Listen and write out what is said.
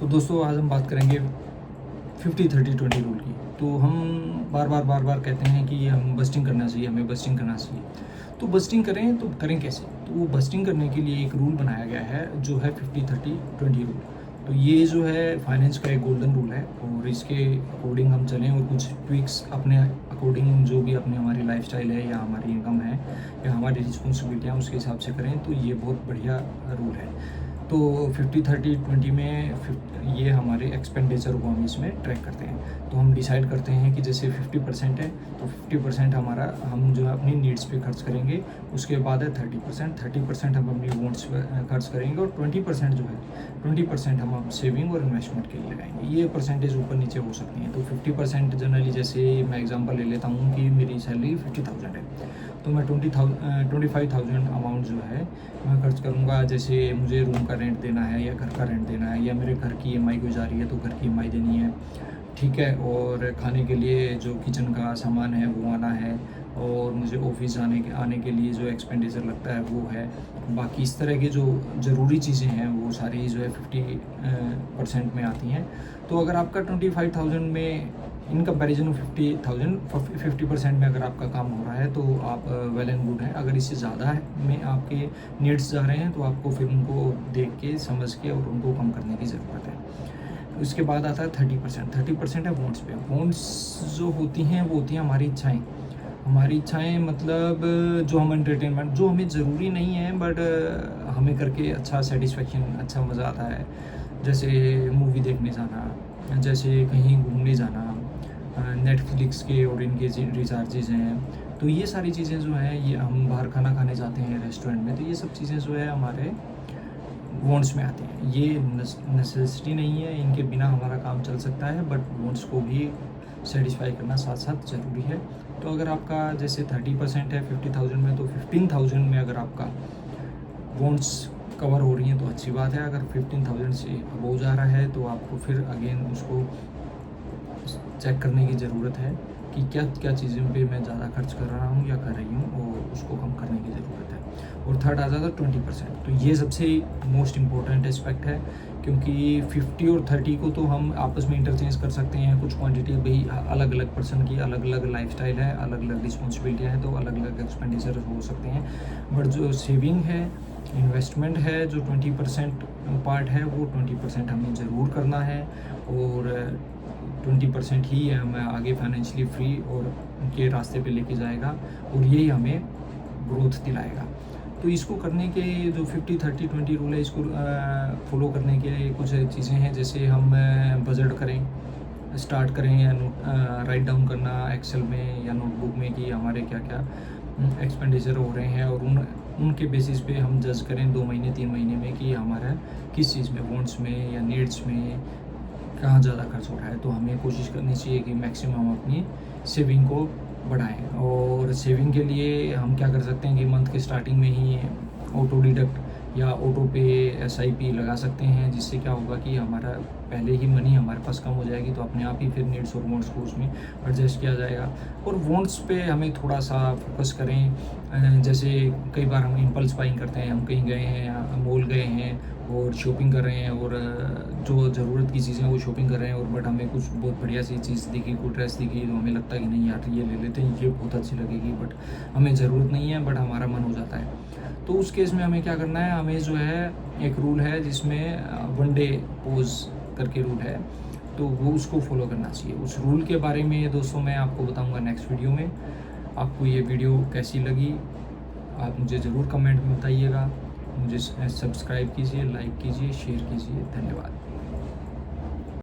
तो दोस्तों आज हम बात करेंगे 50-30-20 रूल की। तो हम बार बार कहते हैं कि हम बस्टिंग करना चाहिए, हमें बस्टिंग करना चाहिए। तो बस्टिंग करें तो करें कैसे? तो वो बस्टिंग करने के लिए एक रूल बनाया गया है जो है 50-30-20 रूल। तो ये जो है फाइनेंस का एक गोल्डन रूल है और इसके अकॉर्डिंग हम चलें और कुछ ट्विक्स अपने अकॉर्डिंग जो भी अपनी हमारी लाइफस्टाइल है या हमारी इनकम है या हमारी रिस्पॉन्सिबिलिटियाँ उसके हिसाब से करें तो ये बहुत बढ़िया रूल है। तो 50-30-20 में ये हमारे एक्सपेंडिचर को हम इसमें ट्रैक करते हैं। तो हम डिसाइड करते हैं कि जैसे 50% है तो 50% हमारा हम जो है अपनी नीड्स पे खर्च करेंगे। उसके बाद है 30% हम अपनी वांट्स पे खर्च करेंगे और 20% जो है 20% हम सेविंग और इन्वेस्टमेंट के लिए लगाएंगे। ये परसेंटेज ऊपर नीचे हो सकती हैं। तो 50% जनरली, जैसे मैं एग्जांपल ले लेता हूँ कि मेरी सैलरी 50,000 है तो मैं 25,000 अमाउंट जो है मैं खर्च करूँगा। जैसे मुझे रूम का रेंट देना है या घर का रेंट देना है या मेरे घर की ईएमआई गुजारी है तो घर की ईएमआई देनी है, ठीक है। और खाने के लिए जो किचन का सामान है वो आना है और मुझे ऑफिस आने के लिए जो एक्सपेंडिचर लगता है वो है। बाकी इस तरह की जो ज़रूरी चीज़ें हैं वो सारी जो है 50% में आती हैं। तो अगर आपका 25,000 में इन कंपैरिजन 50% में अगर आपका काम हो रहा है तो आप वेल एंड गुड है। अगर इससे ज़्यादा में आपके नीड्स जा रहे हैं तो आपको फिर उनको देख के समझ के और उनको कम करने की ज़रूरत है। उसके बाद आता है 30% है वांट्स पे। वांट्स जो होती हैं वो होती हैं हमारी इच्छाएँ मतलब जो हम एंटरटेनमेंट जो हमें ज़रूरी नहीं है बट हमें करके अच्छा सेटिस्फेक्शन अच्छा मज़ा आता है। जैसे मूवी देखने जाना, जैसे कहीं घूमने जाना, नेटफ्लिक्स के और इनके रिचार्जेज़ हैं। तो ये सारी चीज़ें जो हैं ये हम बाहर खाना खाने जाते हैं रेस्टोरेंट में, तो ये सब चीज़ें जो है हमारे वांट्स में आती हैं। ये नेसेसिटी नहीं है, इनके बिना हमारा काम चल सकता है बट वांट्स को भी सेटिस्फाई करना साथ साथ ज़रूरी है। तो अगर आपका जैसे 30% है 50,000 में तो 15,000 में अगर आपका वांट्स कवर हो रही हैं तो अच्छी बात है। अगर 15,000 से अबव जा रहा है तो आपको फिर अगेन उसको चेक करने की ज़रूरत है कि क्या क्या चीज़ों पे मैं ज़्यादा खर्च कर रहा हूँ या कर रही हूँ और उसको कम करने की ज़रूरत है। और थर्ड आ जाता है 20%। तो ये सबसे मोस्ट इम्पोर्टेंट एस्पेक्ट है क्योंकि 50 और 30 को तो हम आपस में इंटरचेंज कर सकते हैं। कुछ क्वांटिटी भाई अलग अलग पर्सन की अलग अलग लाइफस्टाइल है, अलग अलग रिस्पॉन्सिबिलिटियाँ हैं तो अलग अलग एक्सपेंडिचर हो सकते हैं। बट जो सेविंग है, इन्वेस्टमेंट है, जो 20% पार्ट है वो 20% हमें ज़रूर करना है और 20% ही हमें आगे फाइनेंशियली फ्री और के रास्ते पे लेके जाएगा और यही हमें ग्रोथ दिलाएगा। तो इसको करने के जो 50-30-20 रूल है इसको फॉलो करने के लिए कुछ चीज़ें हैं। जैसे हम बजट करें, स्टार्ट करें या राइट डाउन करना एक्सेल में या नोटबुक में कि हमारे क्या क्या एक्सपेंडिचर हो रहे हैं और उनके बेसिस पे हम जज करें 2 महीने 3 महीने में कि हमारा किस चीज़ में, वांट्स में या नीड्स में कहाँ ज़्यादा खर्च हो रहा है। तो हमें कोशिश करनी चाहिए कि मैक्सिमम हम अपनी सेविंग को बढ़ाएं। और सेविंग के लिए हम क्या कर सकते हैं कि मंथ के स्टार्टिंग में ही ऑटो डिडक्ट या ऑटो पे SIP लगा सकते हैं, जिससे क्या होगा कि हमारा पहले ही मनी हमारे पास कम हो जाएगी तो अपने आप ही फिर नीड्स और वांट्स को उसमें एडजस्ट किया जाएगा। और वांट्स पे हमें थोड़ा सा फोकस करें। जैसे कई बार हम इम्पल्स बाइंग करते हैं, हम कहीं गए हैं, मॉल गए हैं और शॉपिंग कर रहे हैं और जो ज़रूरत की चीज़ें वो शॉपिंग कर रहे हैं और बट हमें कुछ बहुत बढ़िया सी चीज़ दिखी, कोई ड्रेस दिखी तो हमें लगता है कि नहीं यार ये ले लेते हैं, ये बहुत अच्छी लगेगी, बट हमें ज़रूरत नहीं है बट हमारा मन हो जाता है। तो उस केस में हमें क्या करना है, हमें जो है एक रूल है जिसमें 1 डे पॉज करके रूल है, तो वो उसको फॉलो करना चाहिए। उस रूल के बारे में दोस्तों मैं आपको बताऊंगा नेक्स्ट वीडियो में। आपको ये वीडियो कैसी लगी आप मुझे ज़रूर कमेंट में बताइएगा। मुझे सब्सक्राइब कीजिए, लाइक कीजिए, शेयर कीजिए। धन्यवाद।